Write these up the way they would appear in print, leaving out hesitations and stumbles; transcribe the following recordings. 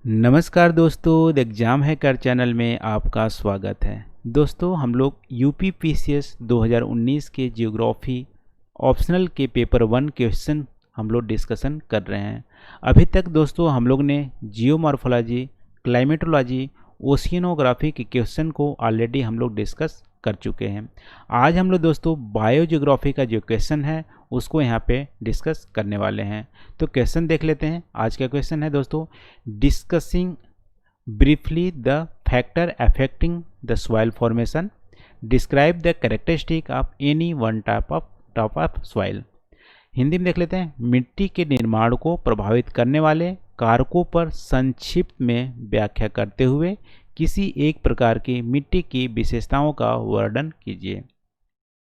नमस्कार दोस्तों, the exam hacker channel में आपका स्वागत है। दोस्तों, हम लोग यूपी पीसीएस 2019 के जियोग्राफी ऑप्शनल के पेपर 1 क्वेश्चन हम लोग डिस्कशन कर रहे हैं। अभी तक दोस्तों हम लोग ने जियोमॉर्फोलॉजी, क्लाइमेटोलॉजी, ओशियनोग्राफी के क्वेश्चन को ऑलरेडी हम लोग डिस्कस कर चुके हैं। आज हम लोग दोस्तों बायोजियोग्राफी का जो क्वेश्चन है उसको यहाँ पे डिस्कस करने वाले हैं। तो क्वेश्चन देख लेते हैं। आज का क्वेश्चन है दोस्तों, discussing briefly the factor affecting the soil formation, describe the characteristic of any one type of soil. Hindi में देख लेते हैं। मिट्टी के निर्माण को प्रभावित करने वाले कारकों पर संक्षिप्त में व्याख्या करते हुए किसी एक प्रकार की मिट्टी की विशेषताओं का वर्णन कीजिए।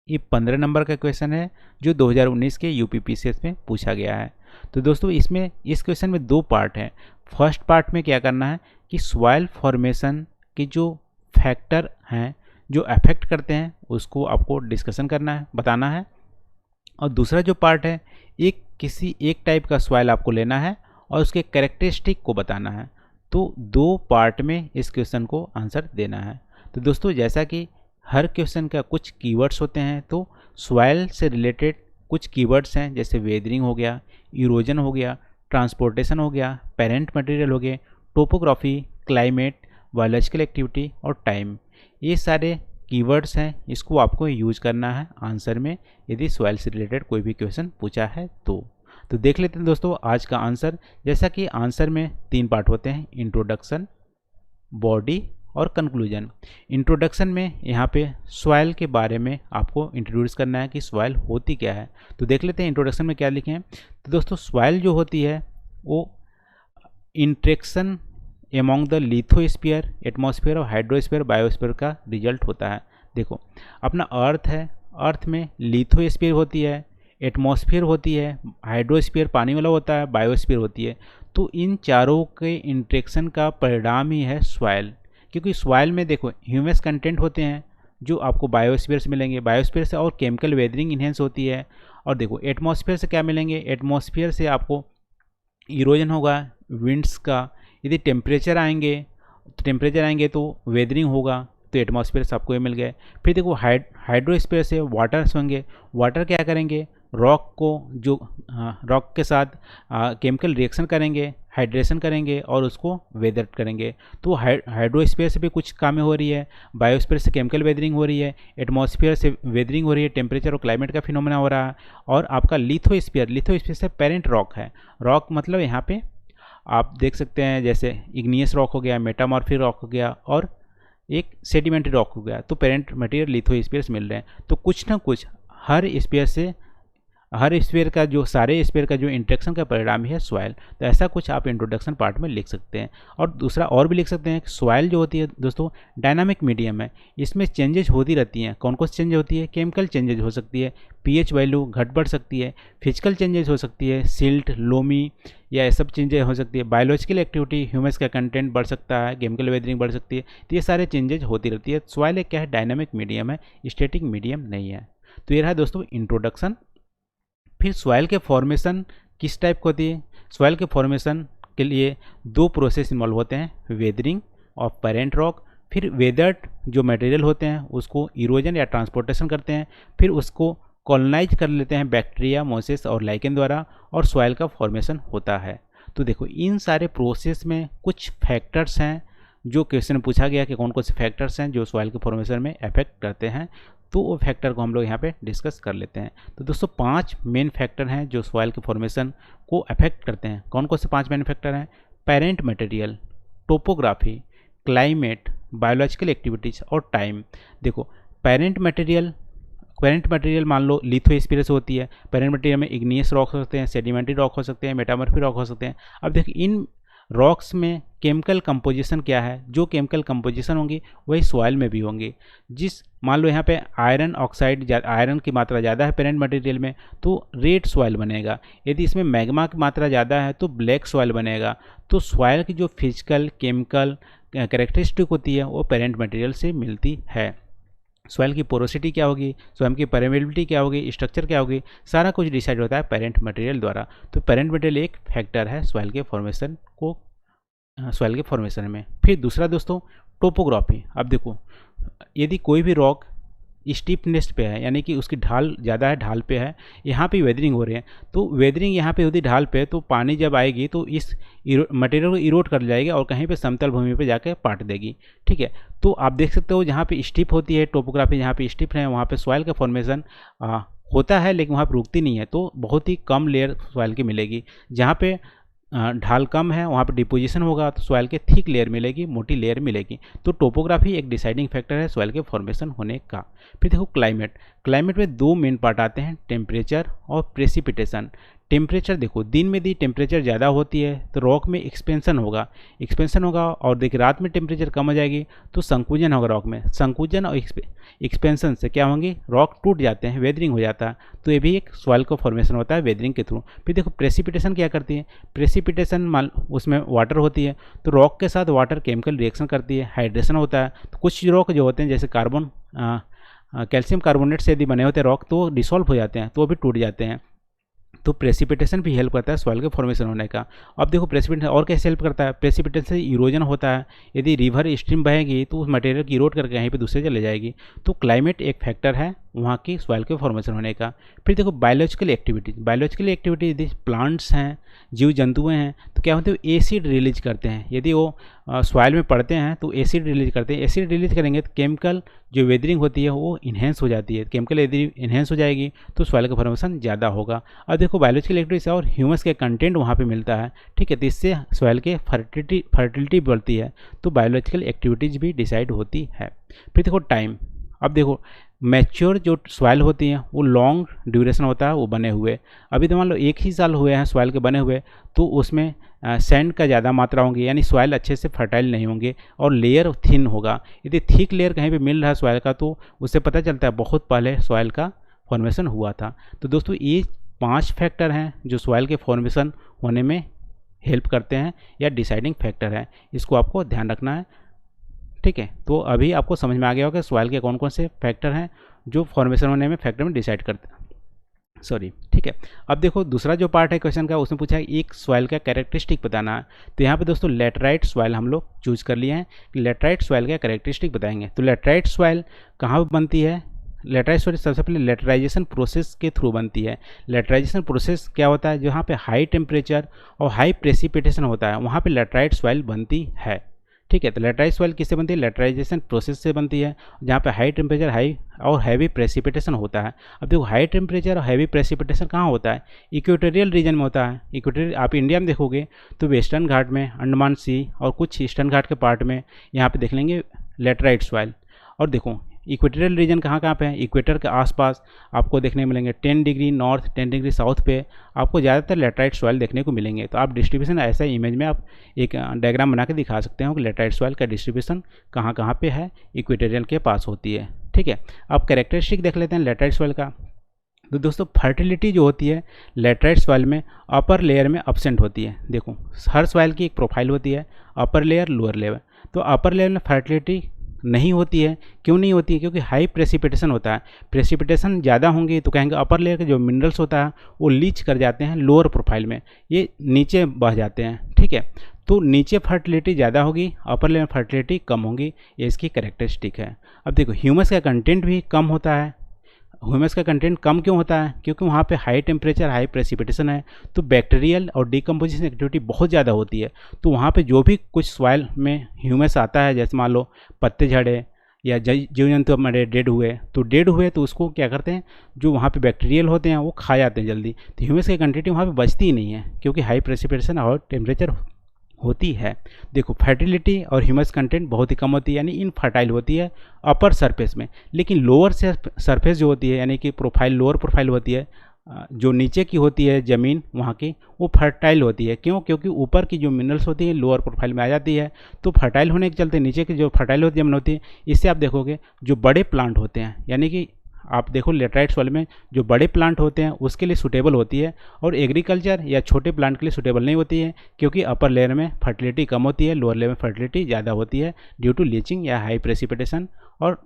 ये 15 नंबर का क्वेश्चन है जो 2019 के यूपी पीसीएस में पूछा गया है। तो दोस्तों इसमें इस क्वेश्चन में दो पार्ट हैं। फर्स्ट पार्ट में क्या करना है कि सॉइल फॉर्मेशन के जो फैक्टर हैं जो अफेक्ट करते हैं उसको आपको डिस्कशन करना है, बताना है। और दूसरा जो पार्ट है, किसी एक टाइप का सॉइल आपको लेना है और उसके कैरेक्टरिस्टिक को बताना है। तो दो पार्ट में इस क्वेश्चन को आंसर देना है। तो दोस्तों जैसा कि हर क्वेश्चन का कुछ कीवर्ड्स होते हैं, तो सॉइल से रिलेटेड कुछ कीवर्ड्स हैं जैसे वेदरिंग हो गया, इरोजन हो गया, ट्रांसपोर्टेशन हो गया, पेरेंट मटेरियल हो गए, टोपोग्राफी, क्लाइमेट, बायोलॉजिकल एक्टिविटी और टाइम। ये सारे कीवर्ड्स हैं, इसको आपको यूज करना है आंसर में यदि सॉइल से रिलेटेड कोई भी क्वेश्चन पूछा है तो देख लेते हैं दोस्तों आज का आंसर। जैसा कि आंसर में 3 पार्ट होते हैं, इंट्रोडक्शन, बॉडी और कंक्लूजन। इंट्रोडक्शन में यहाँ पे सॉइल के बारे में आपको इंट्रोड्यूस करना है कि सॉइल होती क्या है। तो देख लेते हैं इंट्रोडक्शन में क्या लिखे हैं। तो दोस्तों सॉइल जो होती है वो interaction among the lithosphere, atmosphere और हाइड्रोस्फीयर, बायोस्फीयर का रिजल्ट होता है। देखो अपना अर्थ है, अर्थ में लिथोस्फीयर होती है, एटमॉस्फेयर होती है, हाइड्रोस्फीयर पानी वाला होता है, बायोस्फीयर होती है। तो इन चारों के इंट्रैक्शन का परिणाम ही है सॉइल। क्योंकि सॉइल में देखो ह्यूमस कंटेंट होते हैं जो आपको बायोस्फीयर से मिलेंगे, बायोस्फीयर से और केमिकल वेदरिंग इन्हेंस होती है। और देखो एटमॉस्फेयर से क्या मिलेंगे, एटमॉस्फेयर से आपको इरोजन होगा, विंड्स का, यदि टेम्परेचर आएंगे तो वेदरिंग होगा, तो एटमॉस्फेयर से आपको ये मिल गए। फिर देखो हाइड्रोस्फीयर से वाटर्स होंगे, वाटर क्या करेंगे, रॉक को जो रॉक के साथ केमिकल रिएक्शन करेंगे, हाइड्रेशन करेंगे और उसको वेदर करेंगे। तो हाइड्रोस्फीयर से भी कुछ कामें हो रही है, बायोस्फीयर से केमिकल वेदरिंग हो रही है, एटमॉस्फेयर से वेदरिंग हो रही है, टेम्परेचर और क्लाइमेट का फिनोमेना हो रहा है। और आपका लिथोस्फीयर से पेरेंट रॉक है। रॉक मतलब यहाँ पे आप देख सकते हैं जैसे इग्नियस रॉक हो गया, मेटामॉर्फिक रॉक हो गया और एक सेडिमेंट्री रॉक हो गया। तो पेरेंट मटेरियल लिथोस्फीयर से मिल रहे हैं। तो कुछ ना कुछ हर स्फीयर का जो सारे स्फीयर का जो इंट्रैक्शन का परिणाम ही है सॉइल। तो ऐसा कुछ आप इंट्रोडक्शन पार्ट में लिख सकते हैं। और दूसरा और भी लिख सकते हैं कि सॉइल जो होती है दोस्तों डायनामिक मीडियम है, इसमें चेंजेस होती रहती हैं। कौन कौन सी चेंजेस होती है, केमिकल चेंजेस हो सकती है, पीएच वैल्यू घट बढ़ सकती है, फिजिकल चेंजेस हो सकती है, सिल्ट, लोमी या ये सब चेंजेस हो सकती है, बायोलॉजिकल एक्टिविटी, ह्यूमस का कंटेंट बढ़ सकता है, केमिकल वेदरिंग बढ़ सकती है। तो ये सारे चेंजेस होती रहती है। सॉइल एक क्या है, डायनामिक मीडियम है, स्टैटिक मीडियम नहीं है। तो ये रहा दोस्तों इंट्रोडक्शन। फिर सॉइल के फॉर्मेशन किस टाइप की होती है। सॉइल के फॉर्मेशन के लिए 2 प्रोसेस इन्वॉल्व होते हैं, वेदरिंग और पेरेंट रॉक। फिर वेदर्ड जो मटेरियल होते हैं उसको इरोजन या ट्रांसपोर्टेशन करते हैं, फिर उसको कॉलोनाइज कर लेते हैं बैक्टीरिया, मोसेस और लाइकेन द्वारा, और सॉइल का फॉर्मेशन होता है। तो देखो इन सारे प्रोसेस में कुछ फैक्टर्स हैं जो क्वेश्चन पूछा गया कि कौन कौन से फैक्टर्स हैं जो सॉइल के फॉर्मेशन में अफेक्ट करते हैं। तो वो फैक्टर को हम लोग यहाँ पे डिस्कस कर लेते हैं। तो दोस्तों 5 मेन फैक्टर हैं जो सॉइल के फॉर्मेशन को अफेक्ट करते हैं। कौन कौन से 5 मेन फैक्टर हैं, parent material, topography, climate, biological activities और टाइम। देखो पेरेंट मटेरियल मान लो लिथोस्फीयर से होती है। पेरेंट मटेरियल में इग्नियस रॉक हो सकते हैं, सेडिमेंट्री रॉक हो सकते हैं, मेटामॉर्फिक रॉक हो सकते हैं। अब देखिए इन रॉक्स में केमिकल कंपोजिशन क्या है, जो केमिकल कंपोजिशन होंगी वही सॉइल में भी होंगी। जिस मान लो यहाँ पे आयरन ऑक्साइड, आयरन की मात्रा ज़्यादा है पेरेंट मटेरियल में तो रेड सॉइल बनेगा। यदि इसमें मैग्मा की मात्रा ज़्यादा है तो ब्लैक सॉइल बनेगा। तो सॉइल की जो फिजिकल केमिकल कैरेक्टरिस्टिक होती है वो पेरेंट मटेरियल से मिलती है। सॉइल की पोरोसिटी क्या होगी, सॉइल की परमेबिलिटी क्या होगी, स्ट्रक्चर क्या होगी, सारा कुछ डिसाइड होता है पेरेंट मटेरियल द्वारा। तो पेरेंट मटेरियल एक फैक्टर है सॉइल के फॉर्मेशन को सॉइल के फॉर्मेशन में। फिर दूसरा दोस्तों टोपोग्राफी। अब देखो यदि कोई भी रॉक स्टीपनेस पे है, यानी कि उसकी ढाल ज़्यादा है, ढाल पे है, यहाँ पे वेदरिंग हो रही है, तो वेदरिंग यहाँ पे होती ढाल पे, तो पानी जब आएगी तो इस मटेरियल को इरोड कर जाएगी और कहीं पे समतल भूमि पे जाके पाट देगी। ठीक है, तो आप देख सकते हो जहाँ पे स्टीप होती है टोपोग्राफी, जहाँ पे स्टीप है वहाँ पे सॉइल का फॉर्मेशन होता है, लेकिन वहाँ पर रुकती नहीं है, तो बहुत ही कम लेयर सॉइल की मिलेगी। जहाँ पे ढाल कम है वहाँ पर डिपोजिशन होगा तो सॉइल के थिक लेयर मिलेगी, मोटी लेयर मिलेगी। तो टोपोग्राफी एक डिसाइडिंग फैक्टर है सॉइल के फॉर्मेशन होने का। फिर देखो क्लाइमेट। क्लाइमेट में दो मेन पार्ट आते हैं, टेम्परेचर और प्रेसिपिटेशन। टेम्परेचर देखो दिन में यदि टेम्परेचर ज़्यादा होती है तो रॉक में एक्सपेंशन होगा और देखिए रात में टेम्परेचर कम हो जाएगी तो संकुचन होगा रॉक में। संकुचन और एक्सपेंशन से क्या होंगे, रॉक टूट जाते हैं, वेदरिंग हो जाता है, तो ये भी एक सॉइल का फॉर्मेशन होता है वेदरिंग के थ्रू। फिर देखो प्रेसिपिटेशन क्या करती है, प्रेसिपिटेशन मान उसमें वाटर होती है, तो रॉक के साथ वाटर केमिकल रिएक्शन करती है, हाइड्रेशन होता है। तो कुछ रॉक जो होते हैं जैसे कैल्शियम कार्बोनेट से यदि बने होते हैं रॉक तो डिसॉल्व हो जाते हैं, तो वो भी टूट जाते हैं। तो प्रेसिपिटेशन भी हेल्प करता है सॉइल के फॉर्मेशन होने का। अब देखो प्रेसिपिटेशन और कैसे हेल्प करता है, प्रेसिपिटेशन से इरोजन होता है, यदि रिवर स्ट्रीम बहेगी तो उस मटेरियल की इरोड करके कहीं पे दूसरे चले जाएगी। तो क्लाइमेट एक फैक्टर है वहाँ की सॉइल के फॉर्मेशन होने का। फिर देखो बायोलॉजिकल एक्टिविटी यदि प्लांट्स हैं, जीव जंतुएँ हैं, तो क्या होते हैं एसिड रिलीज करते हैं, यदि वो सॉइल में पड़ते हैं तो एसिड रिलीज करते हैं। एसिड रिलीज करेंगे तो केमिकल जो वेदरिंग होती है वो इन्हेंस हो जाती है, केमिकल यदि इन्हेंस हो जाएगी तो सॉइल का फॉर्मेशन ज़्यादा होगा। अब देखो बायोलॉजिकल एक्टिविटीज और ह्यूमस के कंटेंट वहाँ पे मिलता है, ठीक है, तो इससे सॉइल के फर्टिलिटी बढ़ती है, तो बायोलॉजिकल एक्टिविटीज़ भी डिसाइड होती है। फिर देखो टाइम। अब देखो मैच्योर जो सॉइल होती हैं वो लॉन्ग ड्यूरेशन होता है वो बने हुए। अभी तो मान लो 1 ही साल हुए हैं सॉइल के बने हुए, तो उसमें सैंड का ज़्यादा मात्रा होंगी, यानी सॉइल अच्छे से फर्टाइल नहीं होंगे और लेयर थिन होगा। यदि थिक लेयर कहीं पे मिल रहा है सॉइल का तो उससे पता चलता है बहुत पहले सॉइल का फॉर्मेशन हुआ था। तो दोस्तों ये 5 फैक्टर हैं जो सॉइल के फॉर्मेशन होने में हेल्प करते हैं या डिसाइडिंग फैक्टर है, इसको आपको ध्यान रखना है। ठीक है, तो अभी आपको समझ में आ गया होगा सॉइल के कौन कौन से फैक्टर हैं जो फॉर्मेशन होने में फैक्टर में डिसाइड करते हैं। ठीक है, अब देखो दूसरा जो पार्ट है क्वेश्चन का, उसमें पूछा है एक सॉइल का कैरेक्टरिस्टिक बताना है। तो यहाँ पे दोस्तों लेटराइट सॉइल हम लोग चूज कर लिए हैं कि लेटराइट सॉइल का कैरेक्टरिस्टिक बताएंगे। तो लेटराइट सॉइल कहाँ बनती है, लेटराइट सॉइल सबसे पहले लेटराइजेशन प्रोसेस के थ्रू बनती है। लेटराइजेशन प्रोसेस क्या होता है, जहाँ पे हाई टेम्परेचर और हाई प्रेसिपिटेशन होता है वहाँ पे लेटराइट सॉइल बनती है। ठीक है, तो लेटराइट सॉइल किससे बनती है, लेटराइजेशन प्रोसेस से बनती है, जहाँ पे हाई टेम्परेचर हाई और हैवी प्रेसिपिटेशन होता है। अब देखो हाई टेम्परेचर और हैवी प्रेसिपिटेशन कहाँ होता है, इक्वेटोरियल रीजन में होता है। इक्वेटोरियल आप इंडिया में देखोगे तो वेस्टर्न घाट में, अंडमान सी और कुछ ईस्टर्न घाट के पार्ट में यहाँ पे देख लेंगे लेटराइट सॉइल। और देखो इक्वेटोरियल रीजन कहाँ कहाँ पे है, इक्वेटर के आसपास आपको देखने मिलेंगे 10 डिग्री नॉर्थ 10 डिग्री साउथ पे आपको ज़्यादातर लेटराइट सॉइल देखने को मिलेंगे। तो आप डिस्ट्रीब्यूशन ऐसा इमेज में आप एक डायग्राम बना के दिखा सकते हो कि लेटराइट सॉइल का डिस्ट्रीब्यूशन कहाँ कहाँ पे है, इक्वेटोरियल के पास होती है। ठीक है, अब कैरेक्टरिस्टिक देख लेते हैं लेटराइट सॉइल का। तो दोस्तों फर्टिलिटी जो होती है लेटराइट सॉइल में अपर लेयर में अब्सेंट होती है। देखो हर सॉइल की एक प्रोफाइल होती है, अपर लेयर लोअर लेयर। तो अपर लेयर में फर्टिलिटी नहीं होती है, क्यों नहीं होती है, क्योंकि हाई प्रेसिपिटेशन होता है। प्रेसिपिटेशन ज़्यादा होंगी तो कहेंगे अपर लेयर के जो मिनरल्स होता है वो लीच कर जाते हैं लोअर प्रोफाइल में, ये नीचे बह जाते हैं। ठीक है, तो नीचे फर्टिलिटी ज़्यादा होगी, अपर लेयर फर्टिलिटी कम होगी, ये इसकी कैरेक्टरिस्टिक है। अब देखो ह्यूमस का कंटेंट भी कम होता है। ह्यूमस का कंटेंट कम क्यों होता है, क्योंकि वहाँ पे हाई टेम्परेचर हाई प्रेसिपिटेशन है, तो बैक्टीरियल और डिकम्पोजिशन एक्टिविटी बहुत ज़्यादा होती है। तो वहाँ पे जो भी कुछ सॉइल में ह्यूमस आता है, जैसे मान लो पत्ते झड़े या जीव जंतु हमारे डेड हुए तो उसको क्या करते हैं, जो वहाँ पे बैक्टीरियल होते हैं वो खा जाते हैं जल्दी। तो ह्यूमस की क्वांटिटी वहाँ पे बचती ही नहीं है, क्योंकि हाई प्रेसिपिटेशन और टेम्परेचर होती है। देखो फर्टिलिटी और ह्यूमस कंटेंट बहुत ही कम होती है, यानी इनफर्टाइल होती है अपर सरफेस में। लेकिन लोअर सरफेस जो होती है, यानी कि प्रोफाइल लोअर प्रोफाइल होती है, जो नीचे की होती है ज़मीन वहाँ की, वो फर्टाइल होती है। क्यों, क्योंकि ऊपर की जो मिनरल्स होती है लोअर प्रोफाइल में आ जाती है। तो फर्टाइल होने के चलते नीचे की जो फर्टाइल होती है ज़मीन होती है, इससे आप देखोगे जो बड़े प्लांट होते हैं, यानी कि आप देखो लेटराइट सॉइल में जो बड़े प्लांट होते हैं उसके लिए सूटेबल होती है, और एग्रीकल्चर या छोटे प्लांट के लिए सूटेबल नहीं होती है, क्योंकि अपर लेयर में फर्टिलिटी कम होती है, लोअर लेयर में फर्टिलिटी ज़्यादा होती है ड्यू टू लीचिंग या हाई प्रेसिपिटेशन और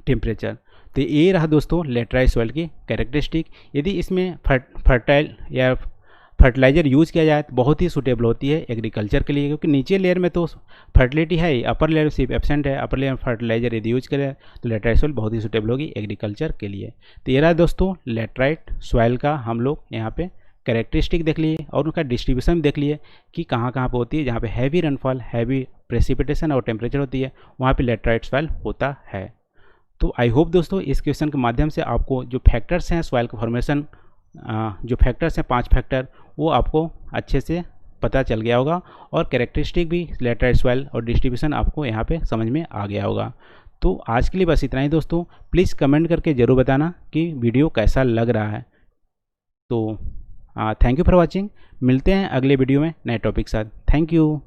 टेम्परेचर। तो ये रहा दोस्तों लेटराइट सॉइल की कैरेक्टरिस्टिक। यदि इसमें फर्टाइल या फर्टिलाइज़र यूज़ किया जाए तो बहुत ही सूटेबल होती है एग्रीकल्चर के लिए, क्योंकि नीचे लेयर में तो फर्टिलिटी है ही, अपर लेयर सिर्फ एब्सेंट है। अपर लेयर में फर्टिलाइज़र यदि यूज करें तो लेटराइट सॉइल बहुत ही सूटेबल होगी एग्रीकल्चर के लिए। तो ये रहा दोस्तों लेटराइट सॉइल का हम लोग यहाँ पे कैरेक्टरिस्टिक देख लिए और उनका डिस्ट्रीब्यूशन देख लिए कि कहाँ कहाँ पे होती है। जहाँ पे हैवी रेनफॉल, हैवी प्रेसिपिटेशन और टेम्परेचर होती है वहाँ पे लेटराइट सॉइल होता है। तो आई होप दोस्तों इस क्वेश्चन के माध्यम से आपको जो फैक्टर्स हैं सॉइल का फॉर्मेशन, जो फैक्टर्स हैं 5 फैक्टर, वो आपको अच्छे से पता चल गया होगा और कैरेक्टरिस्टिक भी लेटराइट सॉइल और डिस्ट्रीब्यूशन आपको यहाँ पे समझ में आ गया होगा। तो आज के लिए बस इतना ही दोस्तों। प्लीज़ कमेंट करके ज़रूर बताना कि वीडियो कैसा लग रहा है। तो थैंक यू फॉर वॉचिंग। मिलते हैं अगले वीडियो में नए टॉपिक के साथ। Thank you.